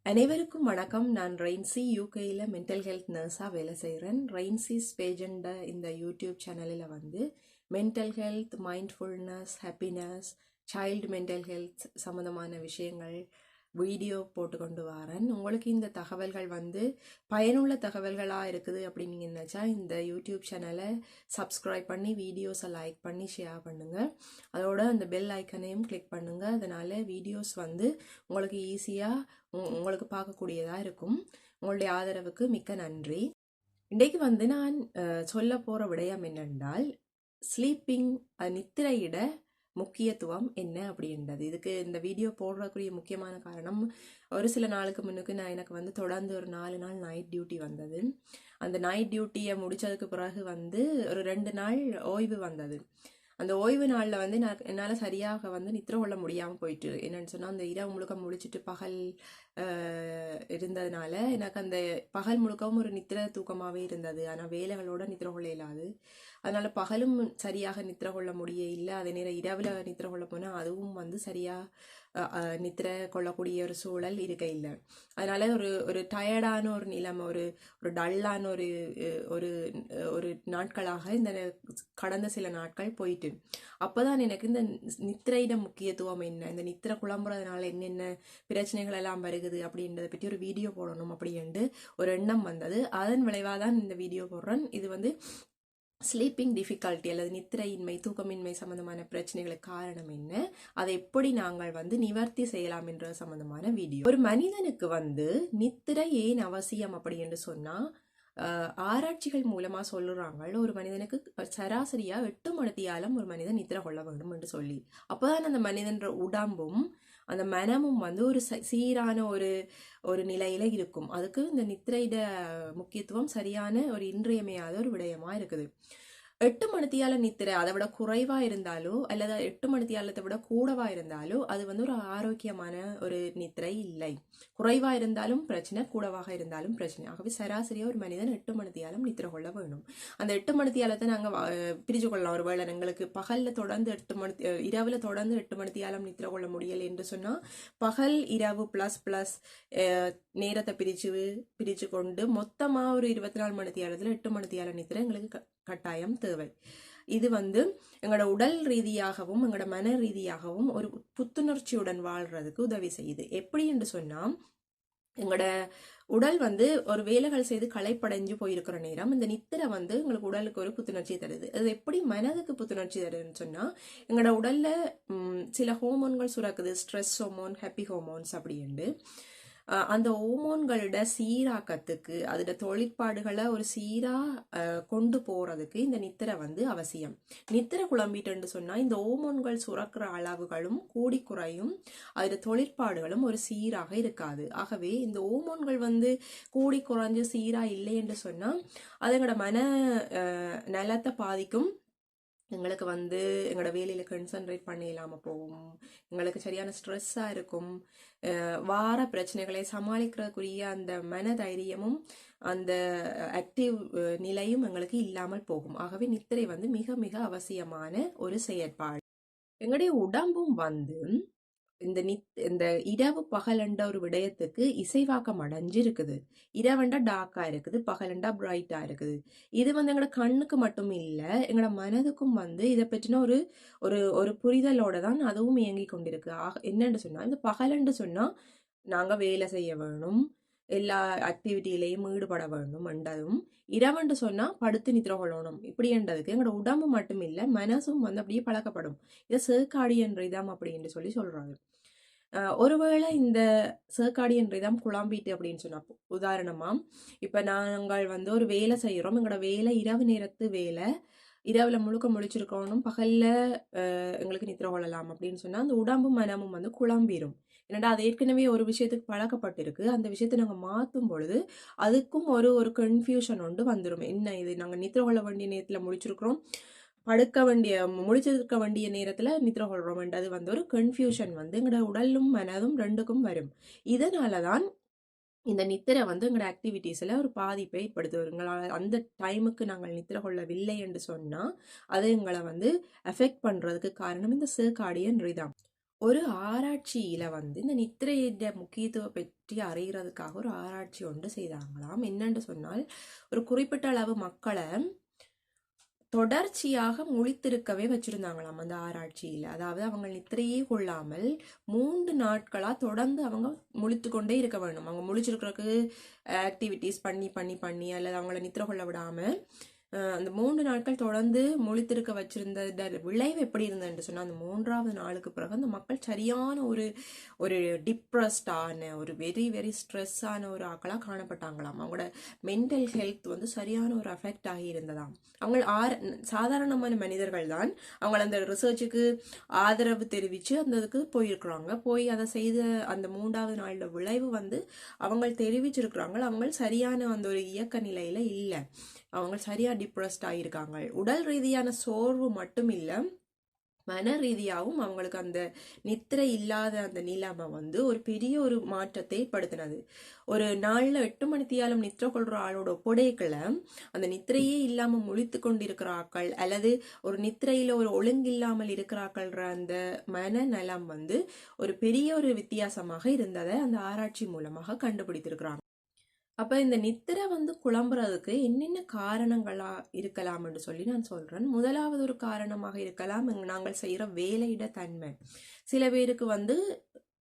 அனைவருக்கும் வணக்கம். நான் ரெயின்சி யூகேயில் மென்டல் ஹெல்த் நர்ஸாக வேலை செய்கிறேன். ரெயின்சிஸ் பேஜெண்ட இந்த யூடியூப் சேனலில் வந்து mental health, mindfulness, happiness, child mental health சம்மந்தமான விஷயங்கள் வீடியோ போட்டு கொண்டு வரேன். உங்களுக்கு இந்த தகவல்கள் வந்து பயனுள்ள தகவல்களாக இருக்குது அப்படின்னு நீங்கள் நினச்சா இந்த யூடியூப் சேனலை சப்ஸ்கிரைப் பண்ணி வீடியோஸை லைக் பண்ணி ஷேர் பண்ணுங்கள். அதோட அந்த பெல் ஐக்கனையும் கிளிக் பண்ணுங்கள். அதனால் வீடியோஸ் வந்து உங்களுக்கு ஈஸியாக உங்களுக்கு பார்க்கக்கூடியதாக இருக்கும். உங்களுடைய ஆதரவுக்கு மிக்க நன்றி. இன்றைக்கு வந்து நான் சொல்ல போகிற விடயம் என்னென்றால் ஸ்லீப்பிங், நித்திரையிட முக்கியத்துவம் என்ன அப்படின்றது. இதுக்கு இந்த வீடியோ போடுறக்கூடிய முக்கியமான காரணம், ஒரு சில நாளுக்கு முன்னுக்கு எனக்கு வந்து தொடர்ந்து ஒரு 4 நாள் நைட் டியூட்டி வந்தது. அந்த நைட் டியூட்டியை முடித்ததுக்கு பிறகு வந்து ஒரு 2 நாள் ஓய்வு வந்தது. அந்த ஓய்வு நாளில் வந்து என்னால் சரியாக வந்து நித்திர கொள்ள முடியாமல் போயிட்டு, என்னென்னு சொன்னால் அந்த இரவு முழுக்க முடிச்சுட்டு பகல் இருந்ததுனால எனக்கு அந்த பகல் முழுக்கவும் ஒரு நித்திர தூக்கமாகவே இருந்தது. ஆனால் வேலைகளோட நித்திர கொள்ள இயலாது. அதனால் பகலும் சரியாக நித்திர கொள்ள முடிய இல்லை. அதே நேரம் இரவில் நித்திர கொள்ள போனால் அதுவும் வந்து சரியாக நித்திர கொள்ளக்கூடிய ஒரு சூழல் இருக்க இல்லை. அதனால ஒரு டயர்டான ஒரு நிலைமை, ஒரு டல்லான ஒரு ஒரு நாட்களாக இந்த கடந்த சில நாட்கள் போயிட்டு, அப்போதான் எனக்கு இந்த நித்திரையிட முக்கியத்துவம் என்ன, இந்த நித்திரை குழம்புறதுனால என்னென்ன பிரச்சனைகள் எல்லாம் வருகுது அப்படின்றத பற்றி ஒரு வீடியோ போடணும் அப்படின்ட்டு ஒரு எண்ணம் வந்தது. அதன் விளைவாக தான் இந்த வீடியோ போடுறேன். இது வந்து ஸ்லீப்பிங் டிஃபிகல்ட்டி அல்லது நித்திரையின்மை, தூக்கமின்மை சம்பந்தமான பிரச்சனைகளுக்கு காரணம் என்ன, அதை எப்படி நாங்கள் வந்து நிவர்த்தி செய்யலாம் என்ற சம்பந்தமான வீடியோ. ஒரு மனிதனுக்கு வந்து நித்திரை ஏன் அவசியம் அப்படி என்று சொன்னா, ஆராய்ச்சிகள் மூலமா சொல்லுறாங்க ஒரு மனிதனுக்கு சராசரியா 8 மணித்தியாலம் ஒரு மனிதன் நித்திரை கொள்ள வேண்டும் என்று சொல்லி. அப்போதான் அந்த மனிதன் உடம்பும் அந்த மனமும் வந்து ஒரு சீரான ஒரு நிலையில இருக்கும். அதுக்கு இந்த நித்திரையிட முக்கியத்துவம் சரியான ஒரு இன்றியமையாத ஒரு விடயமா இருக்குது. 8 மணித்தியால நித்திரை அதை விட குறைவா இருந்தாலோ அல்லது 8 மணித்தியாலத்தை விட கூடவா இருந்தாலோ அது வந்து ஒரு ஆரோக்கியமான ஒரு நித்திரை இல்லை. குறைவா இருந்தாலும் பிரச்சனை, கூடவாக இருந்தாலும் பிரச்சனை. ஆகவே சராசரியா ஒரு மனிதன் 8 மணித்தியாலம் நித்திரை கொள்ள வேணும். அந்த 8 மணித்தியாலத்தை நாங்கள் பிரிச்சு கொள்ளலாம். ஒரு வேளை எங்களுக்கு பகல்ல தொடர்ந்து 8 மணி, இரவுல தொடர்ந்து 8 மணித்தியாலம் நித்திரை கொள்ள முடியலை என்று சொன்னா பகல் இரவு பிளஸ் நேரத்தை பிரிச்சு கொண்டு மொத்தமா ஒரு 24 மணித்தியாலத்துல 8 மணித்தியால நித்திரை எங்களுக்கு கட்டாயம் தேவை. இது வந்து எங்களோட உடல் ரீதியாகவும் எங்களோட மன ரீதியாகவும் ஒரு புத்துணர்ச்சியுடன் வாழ்றதுக்கு உதவி செய்யுது. எப்படி என்று சொன்னா, எங்களோட உடல் வந்து ஒரு வேலைகள் செய்து களைப்படைஞ்சு போயிருக்கிற நேரம் இந்த நித்திரை வந்து எங்களுக்கு உடலுக்கு ஒரு புத்துணர்ச்சி தருது. அது எப்படி மனதுக்கு புத்துணர்ச்சி தருதுன்னு சொன்னா, எங்களோட உடல்ல சில ஹோமோன்கள் சுரக்குது. ஸ்ட்ரெஸ் ஹோமோன், ஹாப்பி ஹோமோன்ஸ் அப்படின்ட்டு. அந்த ஹோமோன்களோட சீராக்கத்துக்கு, அதோட தொழிற்பாடுகளை ஒரு சீரா கொண்டு போறதுக்கு இந்த நித்திரை வந்து அவசியம். நித்திரை குழம்பிட்டு சொன்னா இந்த ஹோமோன்கள் சுரக்கிற அளவுகளும் கூடி குறையும், அதோட தொழிற்பாடுகளும் ஒரு சீராக இருக்காது. ஆகவே இந்த ஹோமோன்கள் வந்து கூடி குறைஞ்சு சீரா இல்லை என்று சொன்னா அது எங்களோட மன நலத்தை பாதிக்கும். எங்களுக்கு வந்து எங்களோட வேலையில் கான்சென்ட்ரேட் பண்ண இல்லாமல் போகும். எங்களுக்கு சரியான ஸ்ட்ரெஸ்ஸாக இருக்கும். வார பிரச்சனைகளை சமாளிக்கிறதுக்குரிய அந்த மன தைரியமும் அந்த ஆக்டிவ் நிலையும் எங்களுக்கு இல்லாமல் போகும். ஆகவே நித்திரை வந்து மிக மிக அவசியமான ஒரு செயற்பாடு. எங்களுடைய உடம்பும் வந்து இந்த இரவு பகலண்ட ஒரு விடயத்துக்கு இசைவாக்கம் அடைஞ்சிருக்குது. இரவண்டா டார்க்கா இருக்குது, பகலண்டா பிரைட்டா இருக்குது. இது வந்து எங்களோட கண்ணுக்கு மட்டும் இல்ல, எங்களோட மனதுக்கும் வந்து இதை பற்றின ஒரு ஒரு புரிதலோட தான் அதுவும் இயங்கி கொண்டிருக்கு. என்னன்னு சொன்னா, இந்த பகலண்டு சொன்னா நாங்க வேலை செய்ய வேணும், எல்லா ஆக்டிவிட்டியிலையும் ஈடுபட வேணும் என்றதும், இரவண்டு சொன்னா படுத்து நித்திர கொள்ளணும் இப்படின்றதுக்கு எங்களோட உடம்பு மட்டும் இல்ல மனசும் வந்து அப்படியே பழக்கப்படும். இதை சர்க்காடியன் ரிதம் அப்படின்னு சொல்றாங்க. ஒருவேளை இந்த சர்க்காடியன் ரிதம் குழம்பிட்டு அப்படின்னு சொன்னா, உதாரணமா இப்ப நாங்கள் வந்து ஒரு வேலை செய்யறோம், எங்களோட வேலை இரவு நேரத்து வேலை, இரவுல முழுக்க முழிச்சிருக்கணும், பகல்ல எங்களுக்கு நித்திர கொள்ளலாம் அப்படின்னு சொன்னா அந்த உடம்பும் மனமும் வந்து குழம்பிடும். ஏன்னா அது ஏற்கனவே ஒரு விஷயத்துக்கு பழக்கப்பட்டிருக்கு. அந்த விஷயத்தை நாங்க மாத்தும் பொழுது அதுக்கும் ஒரு கன்ஃபியூஷன் ஒன்று வந்துடும். என்ன இது, நாங்க நித்திர கொள்ள வேண்டிய நேரத்துல முழிச்சிருக்கிறோம், முடிச்சிருக்க வேண்டிய நேரத்துல நித்திர கொள்றோம், அது வந்து ஒரு கன்ஃபியூஷன் வந்து எங்களோட உடலும் மனதும் ரெண்டுக்கும் வரும். இதனாலதான் இந்த நித்திரை வந்து எங்களோட ஆக்டிவிட்டீஸ்ல ஒரு பாதிப்பை ஏற்படுத்துவாங்க. அந்த டைமுக்கு நாங்கள் நித்திரை கொள்ளவில்லை என்று சொன்னா அது எங்களை வந்து அஃபெக்ட் பண்றதுக்கு காரணம் இந்த சர்க்காடியன் ரிதம். ஒரு ஆராய்ச்சியில வந்து இந்த நித்திரையிட முக்கியத்துவம் பற்றி அறிகிறதுக்காக ஒரு ஆராய்ச்சி ஒன்று செய்தாங்களாம். என்னன்னு சொன்னால், ஒரு குறிப்பிட்ட அளவு மக்களை தொடர்ச்சியாக முழித்திருக்கவே வச்சிருந்தாங்களாம் அந்த ஆராய்ச்சியில. அதாவது அவங்க நித்திரையே கொள்ளாமல் 3 நாட்களா தொடர்ந்து அவங்க முழித்து கொண்டே இருக்க வேண்டும். அவங்க முழிச்சிருக்கிறதுக்கு ஆக்டிவிட்டிஸ் பண்ணி பண்ணி பண்ணி அல்லது அவங்கள நித்திர கொள்ள விடாம அந்த 3 நாட்கள் தொடர்ந்து முழித்திருக்க வச்சிருந்த விளைவு எப்படி இருந்ததுன்னு சொன்னா, அந்த 3வது நாளுக்கு பிறகு அந்த மக்கள் சரியான ஒரு ஒரு டிப்ரெஸ்டான ஒரு வெரி வெரி ஸ்ட்ரெஸ்ஸான ஒரு ஆக்களா காணப்பட்டாங்களாம். அவங்களோட மென்டல் ஹெல்த் வந்து சரியான ஒரு அஃபெக்ட் ஆகி இருந்ததாம். அவங்க சாதாரணமான மனிதர்கள் தான். அவங்க அந்த ரிசர்ச்சுக்கு ஆதரவு தெரிவிச்சு அந்த இதுக்கு போயிருக்கிறாங்க. போய் அதை செய்த அந்த 3வது நாளோட விளைவு வந்து அவங்க தெரிவிச்சிருக்கிறாங்க. அவங்க சரியான அந்த ஒரு இயக்க நிலையில இல்லை. அவங்க சரியா டிப்ரெஸ்ட் ஆகியிருக்காங்க. உடல் ரீதியான சோர்வு மட்டும் இல்லை, மன ரீதியாகவும் அவங்களுக்கு அந்த நித்திரை இல்லாத அந்த நிலைமை வந்து ஒரு பெரிய ஒரு மாற்றத்தை ஏற்படுத்தினது. ஒரு நாள்ல 8 மணித்தியாலும் நித்திரை கொள்ற ஆளோட ஒப்படைக்கல அந்த நித்திரையே இல்லாம முழித்து கொண்டிருக்கிற ஆக்கள் அல்லது ஒரு நித்திரையில ஒரு ஒழுங்கில்லாமல் இருக்கிறாக்கள்ன்ற அந்த மனநலம் வந்து ஒரு பெரிய ஒரு வித்தியாசமாக இருந்ததை அந்த ஆராய்ச்சி மூலமாக கண்டுபிடித்திருக்கிறாங்க. அப்ப இந்த நித்திரை வந்து குழம்புறதுக்கு என்னென்ன காரணங்களா இருக்கலாம் என்று சொல்லி நான் சொல்றேன். முதலாவது ஒரு காரணமாக இருக்கலாம் நாங்கள் செய்யற வேலையிட தன்மை. சில பேருக்கு வந்து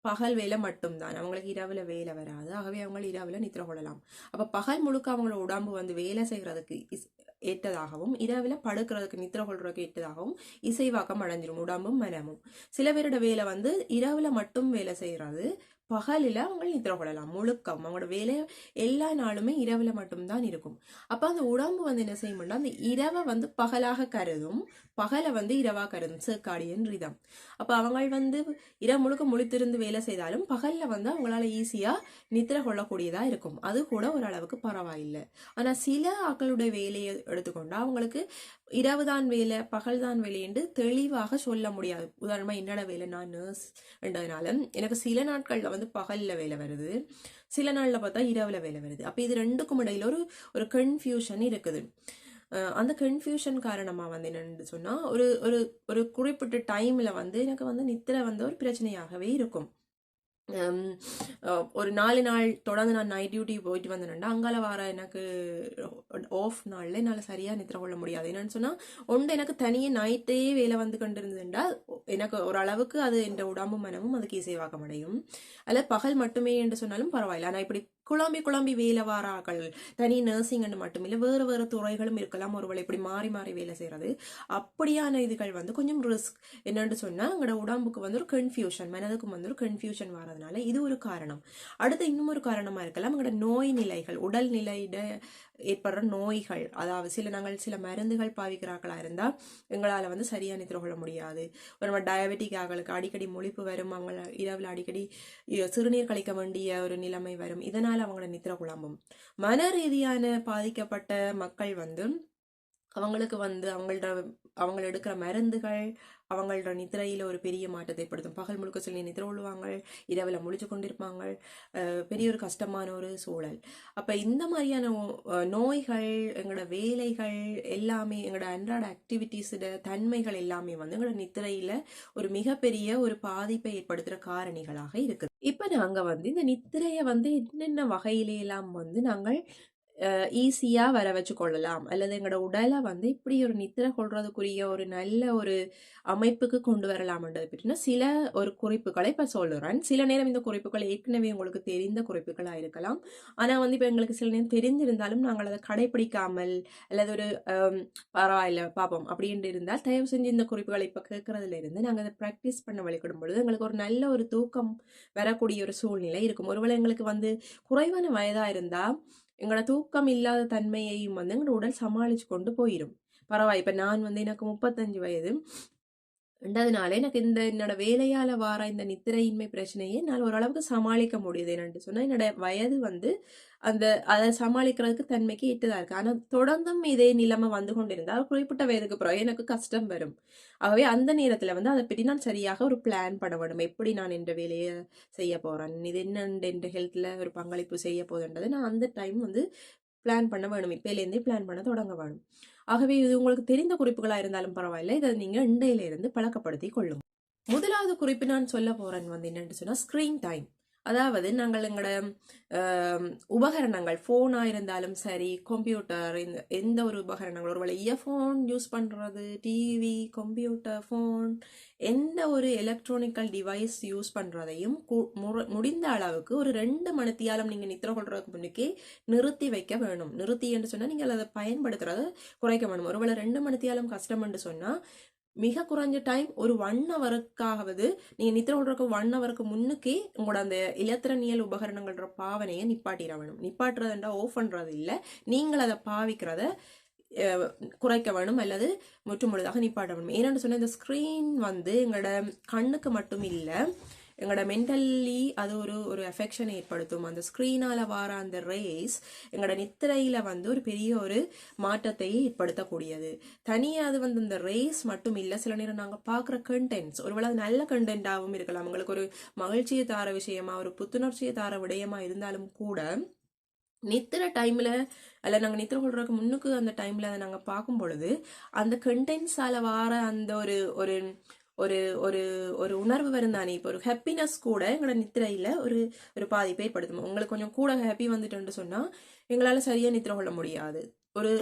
பகல் வேலை மட்டும்தான், அவங்களுக்கு இரவுல வேலை வராது. ஆகவே அவங்க இரவுல நித்திரை கொள்ளலாம். அப்ப பகல் முழுக்க அவங்களோட உடம்பு வந்து வேலை செய்யறதுக்கு ஏற்றதாகவும் இரவுல படுக்கிறதுக்கு நித்திரை கொள்றதுக்கு ஏற்றதாகவும் இசைவாக்கம் அடைஞ்சிடும் உடம்பும் மனமும். சில பேரோட வேலை வந்து இரவுல மட்டும் வேலை செய்யறது, பகலில் அவங்க நித்திரை கொள்ளலாம். முழுக்கம் அவங்களோட வேலை எல்லா நாளுமே இரவுல மட்டும்தான் இருக்கும். அப்ப அந்த உடம்பு வந்து என்ன செய்யும்னா அந்த இரவை வந்து பகலாக கருதும், பகலை வந்து இரவா கருதும், சர்க்காடியன் ரிதம். அப்ப அவங்க வந்து இரவு முழுக்க முழித்திருந்து வேலை செய்தாலும் பகல்ல வந்து அவங்களால ஈஸியா நித்திரை கொள்ளக்கூடியதா இருக்கும். அது கூட ஓரளவுக்கு பரவாயில்லை. ஆனா சில ஆக்களுடைய வேலையை எடுத்துக்கொண்டா அவங்களுக்கு இரவு தான் வேலை பகல் தான் வேலை என்று தெளிவாக சொல்ல முடியாது. உதாரணமா என்னோட வேலை, நான் நர்ஸ் என்றதுனால எனக்கு சில நாட்கள்ல வந்து பகல்ல வேலை வருது, சில நாள்ல பார்த்தா இரவுல வேலை வருது. அப்ப இது ரெண்டுக்கும் இடையில ஒரு ஒரு கன்ஃபியூஷன் இருக்குது. அந்த கன்ஃபியூஷன் காரணமா வந்து என்னன்னு சொன்னா ஒரு ஒரு ஒரு குறிப்பிட்ட டைம்ல வந்து எனக்கு வந்து நித்திரை வந்து ஒரு பிரச்சனையாகவே இருக்கும். ஒரு 4 நாள் தொடர்ந்து நான் நைட் டியூட்டி போயிட்டு வந்தேன்னா அங்கால வர எனக்கு ஆஃப் நாள்ல என்னால் சரியா நித்திர கொள்ள முடியாது. என்னன்னு சொன்னா ஒன்று எனக்கு தனியே நைட்டே வேலை வந்து கொண்டு இருந்ததுண்டா எனக்கு ஓரளவுக்கு அது என் உடம்பு மனமும் அதுக்கு இசைவாக்கம் அடையும். அல்ல பகல் மட்டுமே என்று சொன்னாலும் பரவாயில்ல. ஆனா இப்படி குழம்பி குழம்பி வேலை வாராக்கள், தனி நர்சிங் மட்டும் இல்லை, வேறு வேறு துறைகளும் இருக்கலாம். ஒருவேளை இப்படி மாறி மாறி வேலை செய்யறது, அப்படியான இதுகள் வந்து கொஞ்சம் ரிஸ்க். என்னன்னு சொன்னா எங்களோட உடம்புக்கு வந்து ஒரு கன்ஃபியூஷன், மனதுக்கும் வந்து ஒரு கன்ஃபியூஷன் வர்றதுனால இது ஒரு காரணம். அடுத்து இன்னும் ஒரு காரணமா இருக்கலாம் எங்களோட நோய் நிலைகள், உடல் நிலையிட ஏற்படுற நோய்கள். அதாவது நாங்கள் சில மருந்துகள் பாவிக்கிறார்களா இருந்தா எங்களால வந்து சரியா நித்திர கொள்ள முடியாது. ஒரு டயபெட்டிக் ஆகளுக்கு அடிக்கடி முழிப்பு வரும், அவங்க இரவுல அடிக்கடி சிறுநீர் கழிக்க வேண்டிய ஒரு நிலைமை வரும். இதனால அவங்களோட நித்திர குழம்பும். மன ரீதியான பாதிக்கப்பட்ட மக்கள் வந்து அவங்களுக்கு வந்து அவங்க எடுக்கிற மருந்துகள் அவங்களோட நித்திரையில ஒரு பெரிய மாற்றத்தை ஏற்படுத்தும். பகல் முழுக்க சொல்லி நித்திரை கொள்ளுவாங்க, இரவுல முழிச்சு கொண்டிருப்பாங்க. பெரிய ஒரு கஷ்டமான ஒரு சூழல். அப்ப இந்த மாதிரியான நோய்கள், எங்களோட வேலைகள் எல்லாமே, எங்களோட அன்றாட ஆக்டிவிட்டிஸோட தன்மைகள் எல்லாமே வந்து எங்களோட நித்திரையில ஒரு மிகப்பெரிய ஒரு பாதிப்பை ஏற்படுத்துற காரணிகளாக இருக்குது. இப்ப நாங்க வந்து இந்த நித்திரையை வந்து என்னென்ன வகையிலெல்லாம் வந்து நாங்கள் ஈஸியா வர வச்சு கொள்ளலாம், அல்லது எங்களோட உடலை வந்து இப்படி ஒரு நித்திரை கொள்றதுக்குரிய ஒரு நல்ல ஒரு அமைப்புக்கு கொண்டு வரலாம்ன்றது பற்றின சில ஒரு குறிப்புகளை இப்ப சொல்லுறேன். சில நேரம் இந்த குறிப்புகள் ஏற்கனவே உங்களுக்கு தெரிந்த குறிப்புகளா இருக்கலாம். ஆனா வந்து இப்ப எங்களுக்கு சில நேரம் தெரிஞ்சிருந்தாலும் நாங்கள் அதை கடைபிடிக்காமல் அல்லது ஒரு பரவாயில்ல பாப்போம் அப்படின்னு இருந்தால் தயவு செஞ்சு இந்த குறிப்புகளை இப்ப கேட்கறதுல இருந்து நாங்கள் அதை ப்ராக்டிஸ் பண்ண வழிபடும் பொழுது எங்களுக்கு ஒரு நல்ல ஒரு தூக்கம் வரக்கூடிய ஒரு சூழ்நிலை இருக்கும். ஒருவேளை எங்களுக்கு வந்து குறைவான வயதா இருந்தா எங்களோட தூக்கம் இல்லாத தன்மையையும் வந்து எங்களோட உடல் சமாளிச்சு கொண்டு போயிடும். பரவாயில்ல. இப்ப நான் வந்து எனக்கு 35 வயது ரெண்டாவதுனால எனக்கு என்னோட வேலையால வார இந்த நித்திரையின்மை பிரச்சனையை என்னால் ஓரளவுக்கு சமாளிக்க முடியுது. என்னன்னு சொன்னா என்னோட வயது வந்து அதை சமாளிக்கிறதுக்கு தன்மைக்கு ஏற்றதா இருக்கு. ஆனா தொடர்ந்தும் இதே நிலைமை வந்து கொண்டிருந்தால் குறிப்பிட்ட வயதுக்கு பிறகு எனக்கு கஷ்டம் வரும். ஆகவே அந்த நேரத்துல வந்து அதை பற்றி நான் சரியாக ஒரு பிளான் பண்ண வேண்டும். எப்படி நான் என்ற வேலையை செய்ய போறேன், இது என்ன என்ற ஹெல்த்ல ஒரு பங்களிப்பு செய்ய போதுன்றது நான் அந்த டைம் வந்து பிளான் பண்ண வேணும். இப்பையிலேருந்தே பிளான் பண்ண தொடங்க வேணும். ஆகவே இது உங்களுக்கு தெரிந்த குறிப்புகளா இருந்தாலும் பரவாயில்லை, இதை நீங்க இண்டையில இருந்து பழக்கப்படுத்தி கொள்ளுங்க. முதலாவது குறிப்பு நான் சொல்ல போறேன் வந்து என்னன்னு சொன்னா ஸ்கிரீன் டைம். அதாவது நாங்கள் எங்களோட உபகரணங்கள் ஃபோனா இருந்தாலும் சரி, கம்ப்யூட்டர், இந்த எந்த ஒரு உபகரணங்கள், ஒருவேளை இயர்ஃபோன் யூஸ் பண்றது, டிவி, கம்ப்யூட்டர், ஃபோன், எந்த ஒரு எலக்ட்ரானிக்கல் டிவைஸ் யூஸ் பண்றதையும் முடிந்த அளவுக்கு ஒரு 2 மணித்தியாலம் நீங்க நித்திர கொள்றதுக்கு முன்னுக்கே நிறுத்தி வைக்க வேணும். நிறுத்தி என்று சொன்னா நீங்கள் அதை பயன்படுத்துறத குறைக்க வேணும். ஒருவேளை 2 மணித்தியாலம் கஷ்டம் என்று சொன்னா மிக குறைஞ்ச டைம் ஒரு 1 ஹவருக்காவது நீங்க நித்திர கொள்றதுக்கு 1 ஹவருக்கு முன்னுக்கே உங்களோட அந்த இலத்திரனியல் உபகரணங்கள்ன்ற பாவனையை நிப்பாட்டிட வேணும். நிப்பாட்டுறதுண்டா ஓஃப் பண்றது இல்லை, நீங்கள் அதை பாவிக்கிறத குறைக்க வேணும் அல்லது முற்றுமுழுதாக நிப்பாட்ட வேணும். ஏன்னு சொன்ன இந்த ஸ்கிரீன் வந்து எங்களோட கண்ணுக்கு மட்டும் இல்லை, எங்களோட மென்டல்லி அது ஒரு எஃபெக்ஷனை ஏற்படுத்தும். அந்த ஸ்க்ரீனால வர அந்த ரேஸ் எங்களோட நித்திரையில வந்து ஒரு பெரிய ஒரு மாற்றத்தை ஏற்படுத்தக்கூடியது. தனியாக அது வந்து இந்த ரேஸ் மட்டும் இல்லை, சில நேரம் நாங்கள் பார்க்குற கண்டென்ட்ஸ் ஒருவேளை அது நல்ல கண்டென்ட்டாகவும் இருக்கலாம், உங்களுக்கு ஒரு மகிழ்ச்சியை தார விஷயமா, ஒரு புத்துணர்ச்சியை தார விடயமா இருந்தாலும் கூட நித்திர டைம்ல அல்ல நாங்கள் நித்திர கொள்றதுக்கு முன்னுக்கு அந்த டைம்ல அதை நாங்கள் பார்க்கும் பொழுது அந்த கண்டென்ட்ஸால வர அந்த ஒரு ஒரு ஒரு ஒரு ஒரு உணர்வு வரும் தானே. இப்போ ஒரு ஹாப்பினஸ் கூட எங்களோட நித்திரையில ஒரு ஒரு பாதிப்பை ஏற்படுத்தும். உங்களுக்கு கொஞ்சம் கூட ஹாப்பி வந்துட்டுன்னு சொன்னா எங்களால சரியா நித்திர கொள்ள முடியாது.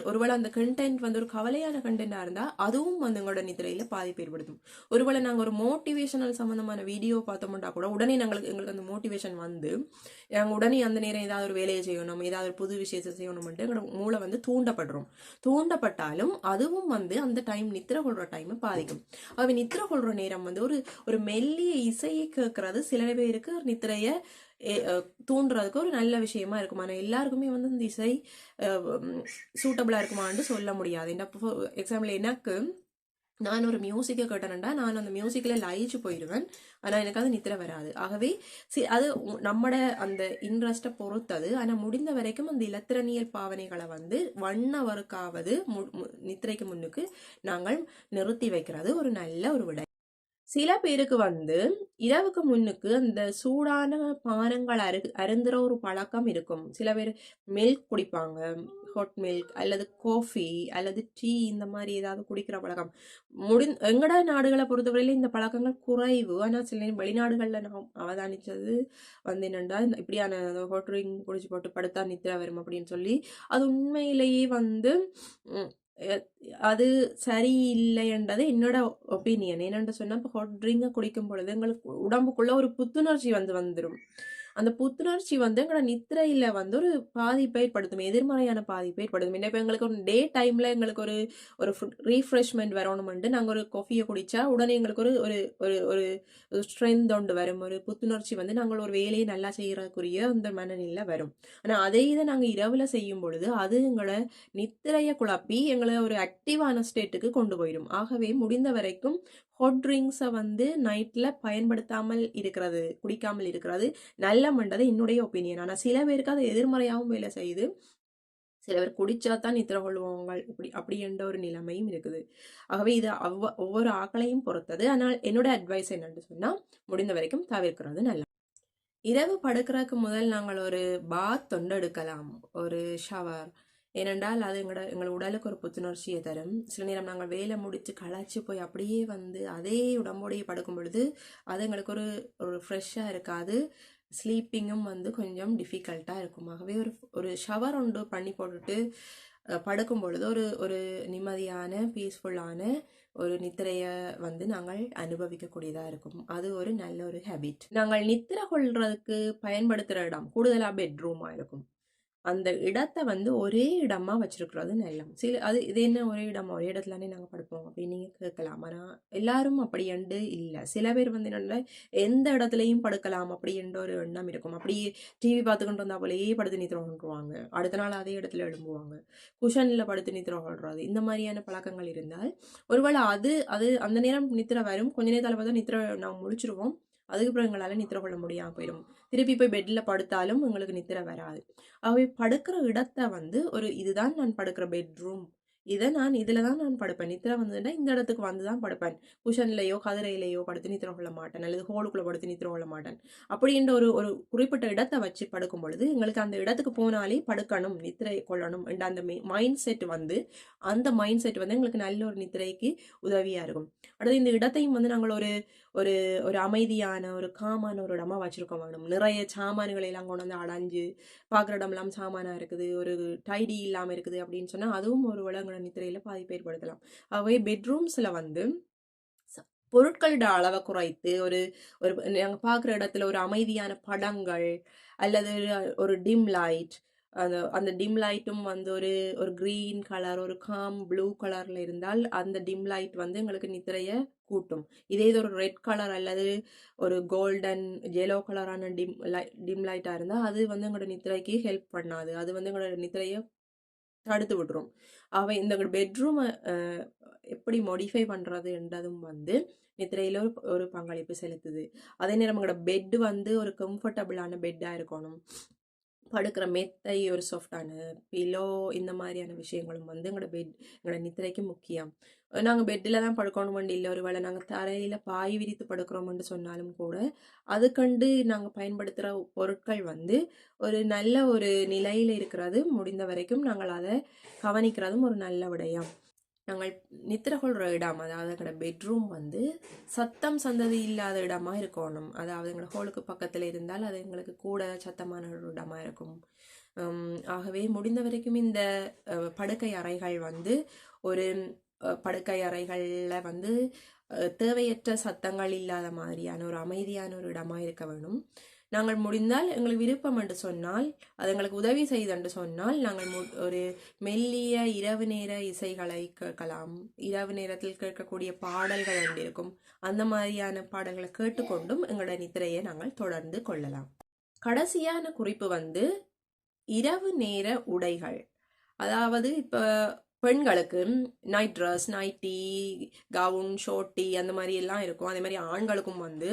ஒருவேளை அந்த கண்டென்ட் வந்து ஒரு கவலையான கண்டென்ட்டா இருந்தா அதுவும் வந்து எங்களோட நித்திரையில பாதிப்பு ஏற்படுத்தும். ஒருவேளை நாங்க ஒரு மோட்டிவேஷனல் சம்பந்தமான வீடியோ பார்த்தோம்னா கூட உடனே எங்களுக்கு அந்த மோட்டிவேஷன் வந்து நாங்கள் உடனே அந்த நேரம் ஏதாவது ஒரு வேலையை செய்யணும், ஏதாவது ஒரு புது விஷயத்தை செய்யணும்ட்டு எங்களோட மூளை வந்து தூண்டப்பட்டாலும் அதுவும் வந்து அந்த டைம் நித்திர கொள்ற டைம் பாதிக்கும். அவை நித்திர கொள்ற நேரம் வந்து ஒரு ஒரு மெல்லிய இசையை கேட்கறது சில பேருக்கு நித்திரைய தூண்டுறதுக்கு ஒரு நல்ல விஷயமா இருக்கும். ஆனால் எல்லாருக்குமே வந்து இந்த இசை சூட்டபிளா இருக்குமான்னு சொல்ல முடியாது. எக்ஸாம்பிள் எனக்கு நான் ஒரு மியூசிக்கை கேட்டேன்டா நான் அந்த மியூசிக்ல லயிச்சு போயிடுவேன், ஆனால் எனக்கு அது நித்திர வராது. ஆகவே அது நம்மட அந்த இன்ட்ரெஸ்ட்டை பொறுத்தது. ஆனால் முடிந்த வரைக்கும் அந்த இலத்திரனியல் பாவனைகளை வந்து 1 ஹவருக்காவது நித்திரைக்கு முன்னுக்கு நாங்கள் நிறுத்தி வைக்கிறது ஒரு நல்ல ஒரு விடை. சில பேருக்கு வந்து இரவுக்கு முன்னுக்கு அந்த சூடான பானங்கள் அருந்துற ஒரு பழக்கம் இருக்கும். சில பேர் மில்க் குடிப்பாங்க, ஹாட் மில்க் அல்லது காஃபி அல்லது டீ, இந்த மாதிரி ஏதாவது குடிக்கிற பழக்கம் எங்கட நாடுகளை பொறுத்தவரையில இந்த பழக்கங்கள் குறைவு. ஆனால் சில வெளிநாடுகளில் நாம் அவதானிச்சது வந்து என்னென்னா இப்படியான ஹாட் ட்ரிங்க் குடிச்சு போட்டு படுத்தா நித்திர வரும் அப்படின்னு சொல்லி அது உண்மையிலேயே வந்து அது சரியில்லைன்றது என்னோட ஒப்பீனியன். என்னென்னு சொன்னா இப்போ ஹாட் ட்ரிங்கை குடிக்கும் பொழுது எங்களுக்கு உடம்புக்குள்ள ஒரு புத்துணர்ச்சி வந்துடும். அந்த புத்துணர்ச்சி வந்து எங்களோட நித்திரையில வந்து ஒரு பாதிப்பை ஏற்படுத்தும், எதிர்மறையான பாதிப்பை ஏற்படுத்தும். இப்போ எங்களுக்கு ஒரு டே டைம்ல எங்களுக்கு ஒரு ஒரு ரீஃப்ரெஷ்மெண்ட் வரணும்ட்டு நாங்கள் ஒரு காஃபியை குடிச்சா உடனே எங்களுக்கு ஒரு ஒரு ஒரு ஸ்ட்ரென்த் ஒன்று வரும், ஒரு புத்துணர்ச்சி வந்து நாங்கள் ஒரு வேலையை நல்லா செய்யறதுக்குரிய அந்த மனநிலை வரும். ஆனால் அதே இதை நாங்கள் இரவுல செய்யும் பொழுது அது எங்களை நித்திரையை குழப்பி எங்களை ஒரு ஆக்டிவான ஸ்டேட்டுக்கு கொண்டு போயிடும். ஆகவே முடிந்த வரைக்கும் ஹாட் ட்ரிங்க்ஸை வந்து நைட்ல பயன்படுத்தாமல் இருக்கிறது, குடிக்காமல் இருக்கிறது நல்லமன்றது என்னுடைய ஒப்பீனியன். ஆனால் சில பேருக்கு அது எதிர்மறையாகவும் வேலை செய்யுது. சில பேர் குடிச்சாதான் நித்திர கொள்வாங்க, அப்படி என்ற ஒரு நிலைமையும் இருக்குது. ஆகவே இது ஒவ்வொரு ஆக்களையும் பொறுத்தது. ஆனால் என்னோட அட்வைஸ் என்னன்னு சொன்னா முடிந்த வரைக்கும் தவிர்க்கிறது நல்லது. இரவு படுக்கிறதுக்கு முதல் நாங்கள் ஒரு பாத் தொண்டு எடுக்கலாம், ஒரு ஷவர். ஏனென்றால் அது எங்கள் உடலுக்கு ஒரு புத்துணர்ச்சியை தரும். சில நேரம் நாங்கள் வேலை முடித்து களைச்சி போய் அப்படியே வந்து அதே உடம்போடையே படுக்கும் பொழுது அது எங்களுக்கு ஒரு ஒரு ஃப்ரெஷ்ஷாக இருக்காது, ஸ்லீப்பிங்கும் வந்து கொஞ்சம் டிஃபிகல்ட்டாக இருக்கும். ஆகவே ஒரு ஷவர் ஒன்று பண்ணி போட்டுட்டு படுக்கும் பொழுது ஒரு ஒரு நிம்மதியான பீஸ்ஃபுல்லான ஒரு நித்திரையை வந்து நாங்கள் அனுபவிக்கக்கூடியதாக இருக்கும். அது ஒரு நல்ல ஒரு ஹேபிட். நாங்கள் நித்திரை கொள்றதுக்கு பயன்படுத்துகிற இடம் கூடுதலாக பெட்ரூமாக இருக்கும். அந்த இடத்த வந்து ஒரே இடமா வச்சிருக்கிறது நல்லம். இது என்ன ஒரே இடமா, ஒரே இடத்துலனே நாங்கள் படுப்போம் அப்படின்னு நீங்கள் கேட்கலாம். ஆனால் எல்லாரும் அப்படி எண்டு இல்லை. சில பேர் வந்து என்னென்ன எந்த இடத்துலையும் படுக்கலாம் அப்படி என்ற ஒரு எண்ணம் இருக்கும். அப்படியே டிவி பார்த்துக்கிட்டு இருந்தா போலேயே படுத்து நித்திர கொண்டுருவாங்க, அடுத்த நாள் அதே இடத்துல எழும்புவாங்க, குஷனில் படுத்து நித்திர கொள்றது, இந்த மாதிரியான பழக்கங்கள் இருந்தால் ஒருவேளை அது அது அந்த நேரம் நித்திர வரும். கொஞ்ச நேரத்தில் பார்த்தா நித்திர நாங்கள் முடிச்சிருவோம், அதுக்கப்புறம் எங்களால் நித்திர கொள்ள முடியாமல் போயிடும். திருப்பி போய் பெட்டில் படுத்தாலும் எங்களுக்கு நித்திர வராது. ஆகவே படுக்கிற இடத்த வந்து இதுதான் நான் படுக்கிற பெட்ரூம், இதில் தான் நான் படுப்பேன். நித்திர வந்துன்னா இந்த இடத்துக்கு வந்து தான் படுப்பேன். குஷன்லையோ கதிரையிலையோ படுத்து நித்திர கொள்ள மாட்டேன், அல்லது ஹோலுக்குள்ளே படுத்து நித்திர கொள்ள மாட்டேன். அப்படின்ற ஒரு ஒரு குறிப்பிட்ட இடத்தை வச்சு படுக்கும் பொழுது எங்களுக்கு அந்த இடத்துக்கு போனாலே படுக்கணும், நித்திரை கொள்ளணும் என்ற அந்த மைண்ட் செட் வந்து எங்களுக்கு நல்ல ஒரு நித்திரைக்கு உதவியாக இருக்கும். அடுத்து இந்த இடத்தையும் வந்து நாங்கள் ஒரு ஒரு அமைதியான ஒரு காமான ஒரு இடமா வச்சிருக்க வேணும். நிறைய சாமான்களை எல்லாம் கொண்டு வந்து அடைஞ்சு பார்க்குற இடம்லாம் சாமானா இருக்குது, ஒரு டைடி இல்லாமல் இருக்குது அப்படின்னு சொன்னால் அதுவும் ஒரு விலங்குட நித்திரையில் பாதிப்பு ஏற்படுத்தலாம். ஆகவே பெட்ரூம்ஸில் வந்து பொருட்களோட அளவை குறைத்து ஒரு ஒரு நாங்கள் பார்க்குற இடத்துல ஒரு அமைதியான படங்கள் அல்லது ஒரு டிம் லைட், அந்த அந்த டிம் லைட்டும் வந்து ஒரு ஒரு கிரீன் கலர் ஒரு காம் ப்ளூ கலர்ல இருந்தால் அந்த டிம் லைட் வந்து எங்களுக்கு நித்திரைய கூட்டும். இதே இது ஒரு ரெட் கலர் அல்லது ஒரு கோல்டன் yellow கலரான டிம் லைட்டா இருந்தால் அது வந்து எங்களோட நித்திரைக்கு ஹெல்ப் பண்ணாது, அது வந்து எங்களோட நித்திரைய தடுத்து விட்டுரும். அவை இந்த பெட்ரூமை எப்படி மாடிஃபை பண்றது என்றதும் வந்து நித்திரையில ஒரு பங்களிப்பு செலுத்துது. அதே நேரம் எங்களோட பெட் வந்து ஒரு கம்ஃபர்டபுளான பெட்டா இருக்கணும். படுக்கிற மெத்தை ஒரு சாஃப்டான பிலோ, இந்த மாதிரியான விஷயங்களும் வந்து எங்களோட நித்திரைக்கு முக்கியம். நாங்கள் பெட்டில் தான் படுக்கணும் இல்லை, ஒரு வேளை நாங்கள் தரையில் பாய் விரித்து படுக்கிறோம்னு சொன்னாலும் கூட அதுக்கண்டு நாங்கள் பயன்படுத்துகிற பொருட்கள் வந்து ஒரு நல்ல ஒரு நிலையில் இருக்கிறது முடிந்த வரைக்கும் நாங்கள் அதை கவனிக்கிறதும் ஒரு நல்ல விடயம். நாங்கள் நித்திரை கொள்கிற இடம், அதாவது எங்களோட பெட்ரூம் வந்து சத்தம் சந்ததி இல்லாத இடமா இருக்கணும். அதாவது எங்களோட ஹோலுக்கு பக்கத்தில் இருந்தால் அது எங்களுக்கு கூட சத்தமான ஒரு இடமா இருக்கும். ஆகவே முடிந்த வரைக்கும் இந்த படுக்கை அறைகள் வந்து ஒரு படுக்கை அறைகளில் வந்து தேவையற்ற சத்தங்கள் இல்லாத மாதிரியான ஒரு அமைதியான ஒரு இடமா இருக்க வேணும். நாங்கள் முடிந்தால் எங்களுக்கு விருப்பம் என்று சொன்னால், அது எங்களுக்கு உதவி செய்து சொன்னால், நாங்கள் ஒரு மெல்லிய இரவு நேர இசைகளை கேட்கலாம். இரவு நேரத்தில் கேட்கக்கூடிய பாடல்கள் ஒன்று இருக்கும், அந்த மாதிரியான பாடல்களை கேட்டுக்கொண்டும் எங்களோட நித்திரையை நாங்கள் தொடர்ந்து கொள்ளலாம். கடைசியான குறிப்பு வந்து இரவு நேர உடைகள். அதாவது இப்போ பெண்களுக்கு நைட் ட்ரெஸ், நைட்டி, கவுன், ஷோட்டி அந்த மாதிரி எல்லாம் இருக்கும். அதே மாதிரி ஆண்களுக்கும் வந்து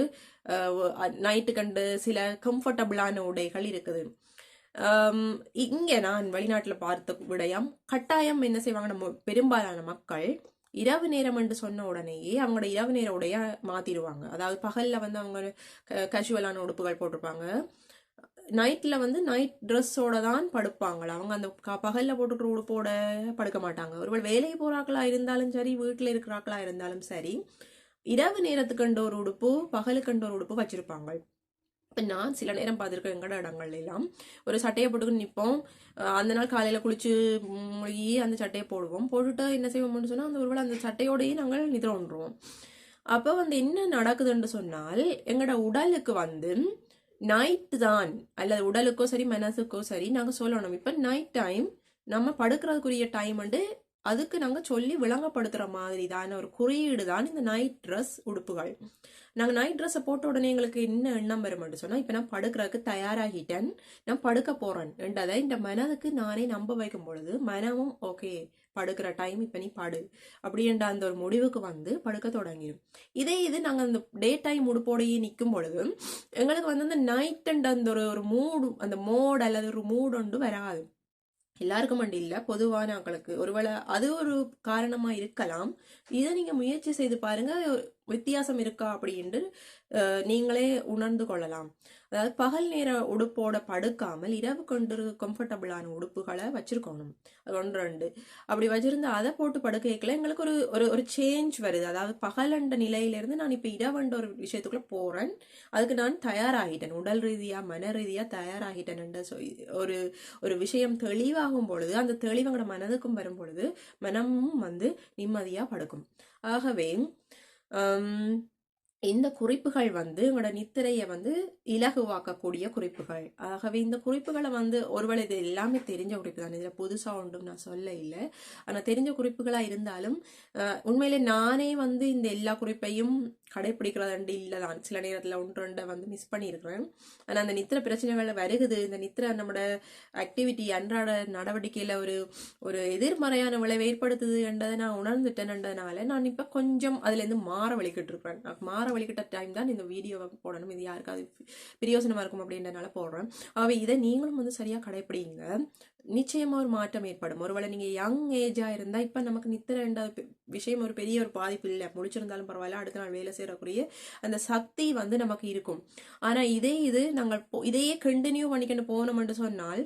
நைட்டு கண்டு சில கம்ஃபர்டபுளான உடைகள் இருக்குது. இங்கே நான் வெளிநாட்டில் பார்த்த விடயம், கட்டாயம் என்ன செய்வாங்க, பெரும்பாலான மக்கள் இரவு நேரம் என்று சொன்ன உடனேயே அவங்களோட இரவு நேர உடைய மாத்திடுவாங்க. அதாவது பகல்ல வந்து அவங்க கேஷுவலான உடுப்புகள் போட்டிருப்பாங்க, நைட்டில் வந்து நைட் ட்ரெஸ்ஸோட தான் படுப்பாங்களா. அவங்க அந்த பகலில் போட்டுக்கிற உடுப்போட படுக்க மாட்டாங்க. ஒருவேளை வேலைக்கு போகிறாக்களா இருந்தாலும் சரி, வீட்டில் இருக்கிறாக்களா இருந்தாலும் சரி, இரவு நேரத்துக்கண்டு ஒரு உடுப்பு, பகலுக்கண்டு ஒரு உடுப்பு வச்சிருப்பாங்க. இப்போ நான் சில நேரம் பார்த்துருக்கேன் எங்கட இடங்கள்ல எல்லாம் ஒரு சட்டையை போட்டுக்கிட்டு நிற்போம். அந்த நாள் காலையில் குளிச்சு மொழி அந்த சட்டையை போடுவோம். போட்டுட்டு என்ன செய்வோம்னு சொன்னால் அந்த ஒருவேளை அந்த சட்டையோடையே நாங்கள் நிதிர ஒன்றுவோம். அப்போ வந்து என்ன நடக்குதுன்னு சொன்னால், எங்களோட உடலுக்கு வந்து நைட்டு தான், அல்லது உடலுக்கோ சரி மனசுக்கோ சரி நாங்கள் சொல்லணும், இப்போ நைட் டைம் நம்ம படுக்கிறதுக்குரிய டைம் வந்து அதுக்கு நாங்கள் சொல்லி விளங்கப்படுத்துகிற மாதிரி தான ஒரு குறியீடு தான் இந்த நைட் ட்ரெஸ் உடுப்புகள். நாங்கள் நைட் ட்ரெஸ்ஸை போட்ட உடனே எங்களுக்கு என்ன எண்ணம் வரும்னு சொன்னால், இப்போ நான் படுக்கிறதுக்கு தயாராகிட்டேன், நான் படுக்க போகிறேன் என்றதை இந்த மனதுக்கு நானே நம்ப வைக்கும் பொழுது மனமும் ஓகே படுக்கிற டைம் இப்போ நீ படு அப்படின்ற அந்த ஒரு முடிவுக்கு வந்து படுக்க தொடங்கிடும். இதே இது நாங்கள் அந்த டே டைம் உடுப்போடையே நிற்கும் பொழுது எங்களுக்கு வந்து அந்த நைட் அண்ட் அந்த ஒரு மூடு, அந்த மோட் அல்லது ஒரு மூடு ஒன்று வராது. எல்லாருக்கும் வண்டி இல்லை, பொதுவான ஆட்களுக்கு ஒருவேளை அது ஒரு காரணமா இருக்கலாம். இதை நீங்க முயற்சி செய்து பாருங்க, வித்தியாசம் இருக்கா அப்படின்ட்டு நீங்களே உணர்ந்து கொள்ளலாம். அதாவது பகல் நேர உடுப்போட படுக்காமல் இரவு கொண்டு கம்ஃபர்டபுளான உடுப்புகளை வச்சிருக்கணும், அது 1-2 அப்படி வச்சிருந்து அதை போட்டு படுக்கைக்குள்ள எங்களுக்கு ஒரு ஒரு ஒரு சேஞ்ச் வருது. அதாவது பகலண்ட நிலையிலிருந்து நான் இப்போ இரவண்ட ஒரு விஷயத்துக்குள்ள போறேன், அதுக்கு நான் தயாராகிட்டேன், உடல் ரீதியா மன ரீதியா தயாராகிட்டேன் என்ற ஒரு ஒரு விஷயம் தெளிவாகும் பொழுது, அந்த தெளிவங்களோட மனதுக்கும் வரும் பொழுது மனமும் வந்து நிம்மதியா படுக்கும். ஆகவே இந்த குறிப்புகள் வந்து உங்களோட நித்திரையை வந்து இலகுவாக்கக்கூடிய குறிப்புகள். ஆகவே இந்த குறிப்புகளை வந்து ஒருவேளை இது எல்லாமே தெரிஞ்ச குறிப்பு தான், இதில் புதுசாக ஒன்றும் நான் சொல்ல இல்லை, ஆனால் தெரிஞ்ச குறிப்புகளாக இருந்தாலும் உண்மையிலே நானே வந்து இந்த எல்லா குறிப்பையும் கடைப்பிடிக்கிறதாண்டு இல்லை தான், சில நேரத்தில் 1-2 வந்து மிஸ் பண்ணியிருக்கிறேன். ஆனால் அந்த நித்திரை பிரச்சனைகள் வருகுது, இந்த நித்திரை நம்மளோட ஆக்டிவிட்டி அன்றாட நடவடிக்கையில் ஒரு ஒரு எதிர்மறையான விளைவை ஏற்படுத்துது என்றதை நான் உணர்ந்துட்டேன்றதுனால நான் இப்போ கொஞ்சம் அதுலேருந்து மாற வலிக்கிட்டு இருக்கிறேன். மாற வலிக்கிட்ட டைம் தான் இந்த வீடியோவை போடணும், இது யாருக்காவது பிரயோசனமாக இருக்கும் அப்படின்றனால போடுறேன். ஆகவே இதை நீங்களும் வந்து சரியாக கடைப்பிடிங்க, நிச்சயமா ஒரு மாற்றம் ஏற்படும். ஒருவேளை நீங்க யங் ஏஜா இருந்தா இப்ப நமக்கு நித்திர விஷயம் ஒரு பெரிய ஒரு பாதிப்பு இல்லை, முடிச்சிருந்தாலும் பரவாயில்ல, அடுத்த நாள் வேலை செய்யறக்குரிய அந்த சக்தி வந்து நமக்கு இருக்கும். ஆனா இது நாங்கள் இதையே கண்டினியூ பண்ணிக்கிட்டு போனோம்னு சொன்னால்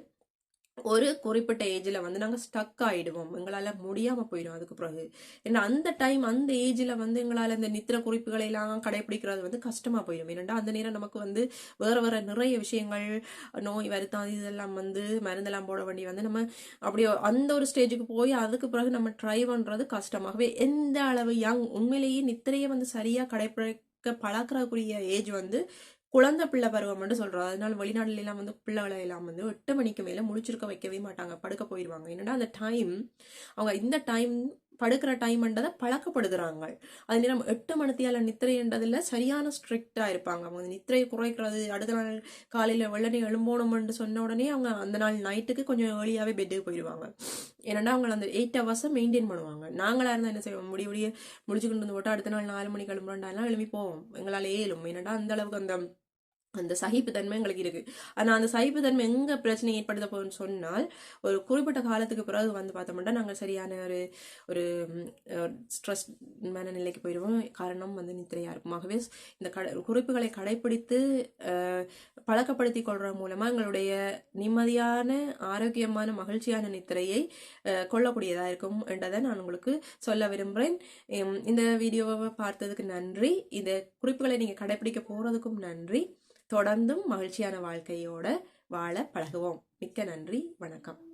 ஒரு குறிப்பிட்ட ஏஜில் வந்து நாங்கள் ஸ்டக் ஆகிடுவோம், எங்களால் முடியாமல் போயிடும் அதுக்கு பிறகு. ஏன்னா அந்த டைம் அந்த ஏஜில் வந்து எங்களால் இந்த நித்திர குறிப்புகளை எல்லாம் கடைபிடிக்கிறது வந்து கஷ்டமாக போயிடும். ஏன்னா அந்த நேரம் நமக்கு வந்து வேறு வேறு நிறைய விஷயங்கள், நோய் வருத்தம் இதெல்லாம் வந்து மருந்தெல்லாம் போட வேண்டி வந்து நம்ம அப்படியே அந்த ஒரு ஸ்டேஜுக்கு போய் அதுக்கு பிறகு நம்ம ட்ரை பண்ணுறது கஷ்டமாகவே. எந்த அளவு உண்மையிலேயே நித்திரையை வந்து சரியாக கடைபிடிக்க பழக்கிறக்குரிய ஏஜ் வந்து குழந்தை பிள்ளை பருவம் மட்டும் சொல்றோம். அதனால வெளிநாடுல எல்லாம் வந்து பிள்ளைகளை எல்லாம் வந்து 8 மணிக்கு மேல முழிச்சிருக்க வைக்கவே மாட்டாங்க, படுக்க போயிடுவாங்க. என்னடா அந்த டைம் அவங்க இந்த டைம் படுக்கிற டைம்ன்றதை பழக்கப்படுத்துறாங்க. அது நேரம் 8 மணித்தியால நித்திரைன்றதுல சரியான ஸ்ட்ரிக்டா இருப்பாங்க. அவங்க நித்திரையை குறைக்கிறது, அடுத்த நாள் காலையில வெள்ளனை எழும்போணும்னு சொன்ன உடனே அவங்க அந்த நாள் நைட்டுக்கு கொஞ்சம் ஏர்லியாவே பெட்டுக்கு போயிடுவாங்க. ஏன்னா அவங்க அந்த 8 hours மெயின்டைன் பண்ணுவாங்க. நாங்களா இருந்தா என்ன செய்வோம், முடிய முடிச்சுக்கிட்டு வந்து போட்டு அடுத்த நாள் 4 மணிக்கு எழும்புறோம்னாலாம் எழுப்பி போவோம், எங்களால் ஏழும். ஏன்னா அந்த அளவுக்கு அந்த அந்த சகிப்புத்தன்மை எங்களுக்கு இருக்கு. ஆனா அந்த சகிப்புத்தன்மை எங்க பிரச்சனை ஏற்படுத்த போகுதுன்னு சொன்னால், ஒரு குறிப்பிட்ட காலத்துக்கு பிறகு வந்து பார்த்தோம்னா நாங்கள் சரியான ஒரு ஒரு ஸ்ட்ரெஸ் மனநிலைக்கு போயிடுவோம். காரணம் வந்து நித்திரையா இருக்கும். ஆகவே இந்த குறிப்புகளை கடைபிடித்து பழக்கப்படுத்தி கொள்ற மூலமா எங்களுடைய நிம்மதியான, ஆரோக்கியமான, மகிழ்ச்சியான நித்திரையை கொள்ளக்கூடியதா இருக்கும் என்றதை நான் உங்களுக்கு சொல்ல விரும்புகிறேன். இந்த வீடியோவை பார்த்ததுக்கு நன்றி. இந்த குறிப்புகளை நீங்க கடைபிடிக்க போறதுக்கும் நன்றி. தொடர்ந்தும் மகிழ்ச்சியான வாழ்க்கையோட வாழ பழகுவோம். மிக்க நன்றி. வணக்கம்.